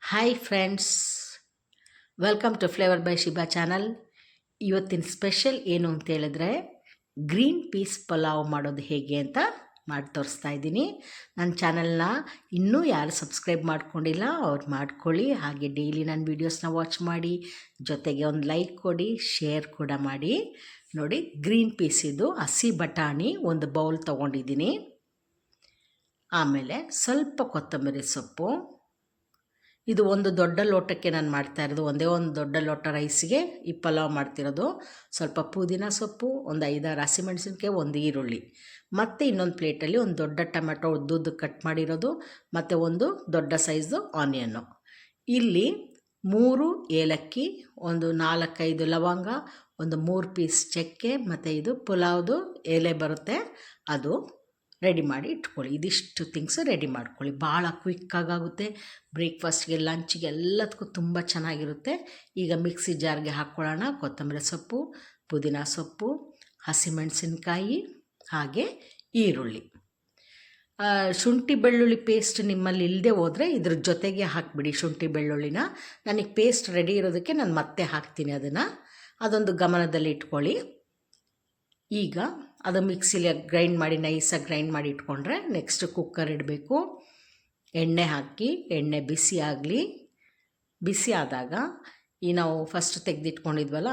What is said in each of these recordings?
Hi friends, welcome to flavour by Shiba channel. ಇವತ್ತಿನ special ಏನು ಅಂತ ಹೇಳಿದ್ರೆ ಗ್ರೀನ್ ಪೀಸ್ ಪಲಾವ್ ಮಾಡೋದು ಹೇಗೆ ಅಂತ ಮಾಡಿ ತೋರಿಸ್ತಾ ಇದ್ದೀನಿ. ನನ್ನ ಚಾನಲ್ನ ಇನ್ನೂ ಯಾರು ಸಬ್ಸ್ಕ್ರೈಬ್ ಮಾಡ್ಕೊಂಡಿಲ್ಲ ಅವ್ರು ಮಾಡ್ಕೊಳ್ಳಿ. ಹಾಗೆ ಡೈಲಿ ನನ್ನ ವೀಡಿಯೋಸ್ನ ವಾಚ್ ಮಾಡಿ, ಜೊತೆಗೆ ಒಂದು ಲೈಕ್ ಕೊಡಿ, ಶೇರ್ ಕೂಡ ಮಾಡಿ. ನೋಡಿ, ಗ್ರೀನ್ ಪೀಸ್ ಇದು ಹಸಿ ಬಟಾಣಿ ಒಂದು ಬೌಲ್ ತೊಗೊಂಡಿದ್ದೀನಿ. ಆಮೇಲೆ ಸ್ವಲ್ಪ ಕೊತ್ತಂಬರಿ ಸೊಪ್ಪು. ಇದು ಒಂದು ದೊಡ್ಡ ಲೋಟಕ್ಕೆ ನಾನು ಮಾಡ್ತಾಯಿರೋದು, ಒಂದೇ ಒಂದು ದೊಡ್ಡ ಲೋಟ ರೈಸ್ಗೆ ಈ ಪಲಾವ್ ಮಾಡ್ತಿರೋದು. ಸ್ವಲ್ಪ ಪುದೀನ ಸೊಪ್ಪು, ಒಂದು 5-6 ಹಸಿಮೆಣಸಿನ್ಕಾಯಿ, ಒಂದು ಈರುಳ್ಳಿ, ಮತ್ತು ಇನ್ನೊಂದು ಪ್ಲೇಟಲ್ಲಿ ಒಂದು ದೊಡ್ಡ ಟೊಮೆಟೊ ಉದ್ದುದ್ದು ಕಟ್ ಮಾಡಿರೋದು, ಮತ್ತು ಒಂದು ದೊಡ್ಡ ಸೈಜು ಆನಿಯನ್ನು. ಇಲ್ಲಿ 3 ಏಲಕ್ಕಿ, ಒಂದು 4-5 ಲವಂಗ, ಒಂದು 3 ಪೀಸ್ ಚಕ್ಕೆ, ಮತ್ತು ಇದು ಪುಲಾವ್ದು ಎಲೆ ಬರುತ್ತೆ, ಅದು ರೆಡಿ ಮಾಡಿ ಇಟ್ಕೊಳ್ಳಿ. ಇದಿಷ್ಟು ಥಿಂಗ್ಸ್ ರೆಡಿ ಮಾಡ್ಕೊಳ್ಳಿ. ಭಾಳ ಕ್ವಿಕ್ಕಾಗುತ್ತೆ. ಬ್ರೇಕ್ಫಾಸ್ಟ್ಗೆ, ಲಂಚ್ಗೆ ಎಲ್ಲದಕ್ಕೂ ತುಂಬ ಚೆನ್ನಾಗಿರುತ್ತೆ. ಈಗ ಮಿಕ್ಸಿ ಜಾರ್ಗೆ ಹಾಕ್ಕೊಳ್ಳೋಣ. ಕೊತ್ತಂಬರಿ ಸೊಪ್ಪು, ಪುದೀನ ಸೊಪ್ಪು, ಹಸಿಮೆಣಸಿನ್ಕಾಯಿ, ಹಾಗೆ ಈರುಳ್ಳಿ. ಶುಂಠಿ ಬೆಳ್ಳುಳ್ಳಿ ಪೇಸ್ಟ್ ನಿಮ್ಮಲ್ಲಿ ಇಲ್ಲದೆ ಹೋದರೆ ಇದ್ರ ಜೊತೆಗೆ ಹಾಕಿಬಿಡಿ ಶುಂಠಿ ಬೆಳ್ಳುಳ್ಳಿನ. ನನಗೆ ಪೇಸ್ಟ್ ರೆಡಿ ಇರೋದಕ್ಕೆ ನಾನು ಮತ್ತೆ ಹಾಕ್ತೀನಿ ಅದನ್ನು. ಅದೊಂದು ಗಮನದಲ್ಲಿ ಇಟ್ಕೊಳ್ಳಿ. ಈಗ ಅದು ಮಿಕ್ಸಿಲಿ ಗ್ರೈಂಡ್ ಮಾಡಿ, ನೈಸಾಗಿ ಗ್ರೈಂಡ್ ಮಾಡಿ ಇಟ್ಕೊಂಡ್ರೆ ನೆಕ್ಸ್ಟ್ ಕುಕ್ಕರ್ ಇಡಬೇಕು. ಎಣ್ಣೆ ಹಾಕಿ, ಎಣ್ಣೆ ಬಿಸಿ ಆಗಲಿ. ಬಿಸಿ ಆದಾಗ ಈ ನಾವು ಫಸ್ಟ್ ತೆಗೆದಿಟ್ಕೊಂಡಿದ್ವಲ್ಲ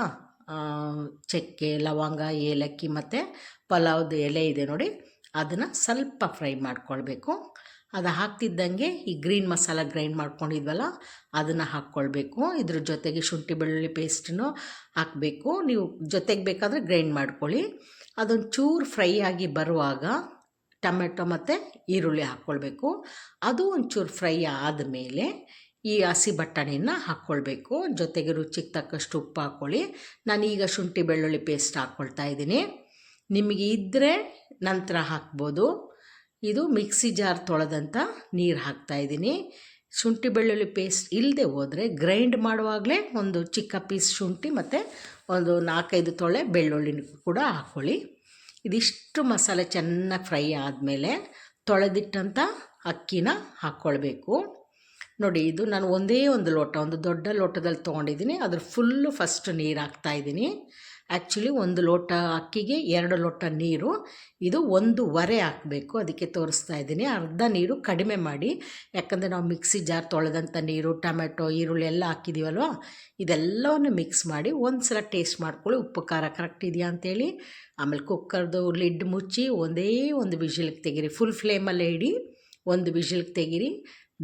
ಚಕ್ಕೆ, ಲವಂಗ, ಏಲಕ್ಕಿ ಮತ್ತು ಪಲಾವ್ದು ಎಲೆ ಇದೆ ನೋಡಿ, ಅದನ್ನು ಸ್ವಲ್ಪ ಫ್ರೈ ಮಾಡ್ಕೊಳ್ಬೇಕು. ಅದು ಹಾಕ್ತಿದ್ದಂಗೆ ಈ ಗ್ರೀನ್ ಮಸಾಲ ಗ್ರೈಂಡ್ ಮಾಡ್ಕೊಂಡಿದ್ವಲ್ಲ ಅದನ್ನು ಹಾಕ್ಕೊಳ್ಬೇಕು. ಇದ್ರ ಜೊತೆಗೆ ಶುಂಠಿ ಬೆಳ್ಳುಳ್ಳಿ ಪೇಸ್ಟನ್ನು ಹಾಕಬೇಕು. ನೀವು ಜೊತೆಗೆ ಬೇಕಾದರೆ ಗ್ರೈಂಡ್ ಮಾಡ್ಕೊಳ್ಳಿ. ಅದೊಂದು ಚೂರು ಫ್ರೈ ಆಗಿ ಬರುವಾಗ ಟೊಮೆಟೊ ಮತ್ತು ಈರುಳ್ಳಿ ಹಾಕ್ಕೊಳ್ಬೇಕು. ಅದು ಒಂಚೂರು ಫ್ರೈ ಆದಮೇಲೆ ಈ ಹಸಿ ಬಟಾಣಿನ ಹಾಕ್ಕೊಳ್ಬೇಕು. ಜೊತೆಗೆ ರುಚಿಗೆ ತಕ್ಕಷ್ಟು ಉಪ್ಪು ಹಾಕ್ಕೊಳ್ಳಿ. ನಾನೀಗ ಶುಂಠಿ ಬೆಳ್ಳುಳ್ಳಿ ಪೇಸ್ಟ್ ಹಾಕ್ಕೊಳ್ತಾ ಇದ್ದೀನಿ. ನಿಮಗೆ ಇದ್ದರೆ ನಂತರ ಹಾಕ್ಬೋದು. ಇದು ಮಿಕ್ಸಿ ಜಾರ್ ತೊಳೆದಂಥ ನೀರು ಹಾಕ್ತಾಯಿದ್ದೀನಿ. ಶುಂಠಿ ಬೆಳ್ಳುಳ್ಳಿ ಪೇಸ್ಟ್ ಇಲ್ಲದೆ ಹೋದರೆ ಗ್ರೈಂಡ್ ಮಾಡುವಾಗಲೇ ಒಂದು ಚಿಕ್ಕ ಪೀಸ್ ಶುಂಠಿ ಮತ್ತು ಒಂದು 4-5 ತೊಳೆ ಬೆಳ್ಳುಳ್ಳಿ ಕೂಡ ಹಾಕ್ಕೊಳ್ಳಿ. ಇದಿಷ್ಟು ಮಸಾಲೆ ಚೆನ್ನಾಗಿ ಫ್ರೈ ಆದಮೇಲೆ ತೊಳೆದಿಟ್ಟಂಥ ಅಕ್ಕಿನ ಹಾಕ್ಕೊಳ್ಬೇಕು. ನೋಡಿ, ಇದು ನಾನು ಒಂದೇ ಒಂದು ಲೋಟ, ಒಂದು ದೊಡ್ಡ ಲೋಟದಲ್ಲಿ ತೊಗೊಂಡಿದ್ದೀನಿ. ಅದ್ರ ಫುಲ್ಲು ಫಸ್ಟ್ ನೀರು ಹಾಕ್ತಾಯಿದ್ದೀನಿ. ಆ್ಯಕ್ಚುಲಿ 1 ಲೋಟ ಅಕ್ಕಿಗೆ 2 ಲೋಟ ನೀರು. ಇದು 1.25 ಹಾಕಬೇಕು, ಅದಕ್ಕೆ ತೋರಿಸ್ತಾ ಇದ್ದೀನಿ. ಅರ್ಧ ನೀರು ಕಡಿಮೆ ಮಾಡಿ, ಯಾಕಂದರೆ ನಾವು ಮಿಕ್ಸಿ ಜಾರ್ ತೊಳೆದಂಥ ನೀರು, ಟೊಮೆಟೊ, ಈರುಳ್ಳಿ ಎಲ್ಲ ಹಾಕಿದ್ದೀವಲ್ವ, ಇದೆಲ್ಲವನ್ನು ಮಿಕ್ಸ್ ಮಾಡಿ ಒಂದು ಸಲ ಟೇಸ್ಟ್ ಮಾಡ್ಕೊಳ್ಳಿ, ಉಪ್ಪು ಖಾರ ಕರೆಕ್ಟ್ ಇದೆಯಾ ಅಂತೇಳಿ. ಆಮೇಲೆ ಕುಕ್ಕರ್ದು ಲಿಡ್ ಮುಚ್ಚಿ ಒಂದೇ ಒಂದು ವಿಷಿಲ್ಗೆ ತೆಗೀರಿ. ಫುಲ್ ಫ್ಲೇಮಲ್ಲೇ ಇಡಿ, ಒಂದು ವಿಷಿಲ್ಗೆ ತೆಗೀರಿ.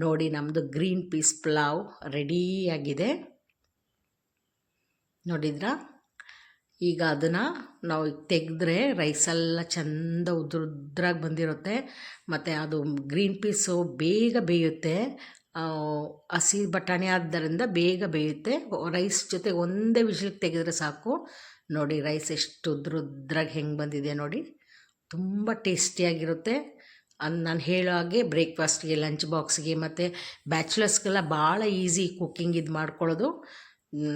ನೋಡಿ, ನಮ್ಮದು ಗ್ರೀನ್ ಪೀಸ್ ಪಲಾವ್ ರೆಡಿಯಾಗಿದೆ. ನೋಡಿದ್ರಾ? ಈಗ ಅದನ್ನು ನಾವು ತೆಗೆದ್ರೆ ರೈಸೆಲ್ಲ ಚೆಂದ ಉದ್ರಾಗಿ ಬಂದಿರುತ್ತೆ. ಮತ್ತು ಅದು ಗ್ರೀನ್ ಪೀಸು ಬೇಗ ಬೇಯುತ್ತೆ. ಹಸಿ ಬಟಾಣಿ ಆದ್ದರಿಂದ ಬೇಗ ಬೇಯುತ್ತೆ. ರೈಸ್ ಜೊತೆ ಒಂದೇ ವಿಷಲ್ಗೆ ತೆಗೆದ್ರೆ ಸಾಕು. ನೋಡಿ, ರೈಸ್ ಎಷ್ಟು ಉದ್ರಾಗಿ ಹೆಂಗೆ ಬಂದಿದೆ ನೋಡಿ, ತುಂಬ ಟೇಸ್ಟಿಯಾಗಿರುತ್ತೆ. ನಾನು ಹೇಳೋ ಹಾಗೆ ಬ್ರೇಕ್ಫಾಸ್ಟ್ಗೆ, ಲಂಚ್ ಬಾಕ್ಸ್ಗೆ ಮತ್ತು ಬ್ಯಾಚುಲರ್ಸ್ಗೆಲ್ಲ ಭಾಳ ಈಸಿ ಕುಕ್ಕಿಂಗ್ ಇದು ಮಾಡ್ಕೊಳ್ಳೋದು.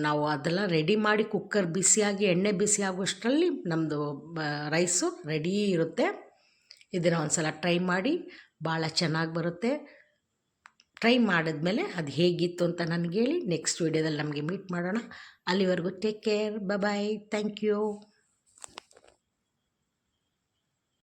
ನಾವು ಅದೆಲ್ಲ ರೆಡಿ ಮಾಡಿ ಕುಕ್ಕರ್ ಬಿಸಿಯಾಗಿ, ಎಣ್ಣೆ ಬಿಸಿ ಆಗೋಷ್ಟರಲ್ಲಿ ನಮ್ಮದು ರೈಸು ರೆಡಿ ಇರುತ್ತೆ. ಇದನ್ನು ಒಂದು ಸಲ ಟ್ರೈ ಮಾಡಿ, ಭಾಳ ಚೆನ್ನಾಗಿ ಬರುತ್ತೆ. ಟ್ರೈ ಮಾಡಿದ್ಮೇಲೆ ಅದು ಹೇಗಿತ್ತು ಅಂತ ನನಗೆ ಹೇಳಿ. ನೆಕ್ಸ್ಟ್ ವೀಡಿಯೋದಲ್ಲಿ ನಮಗೆ ಮೀಟ್ ಮಾಡೋಣ. ಅಲ್ಲಿವರೆಗೂ take care, bye, thank you.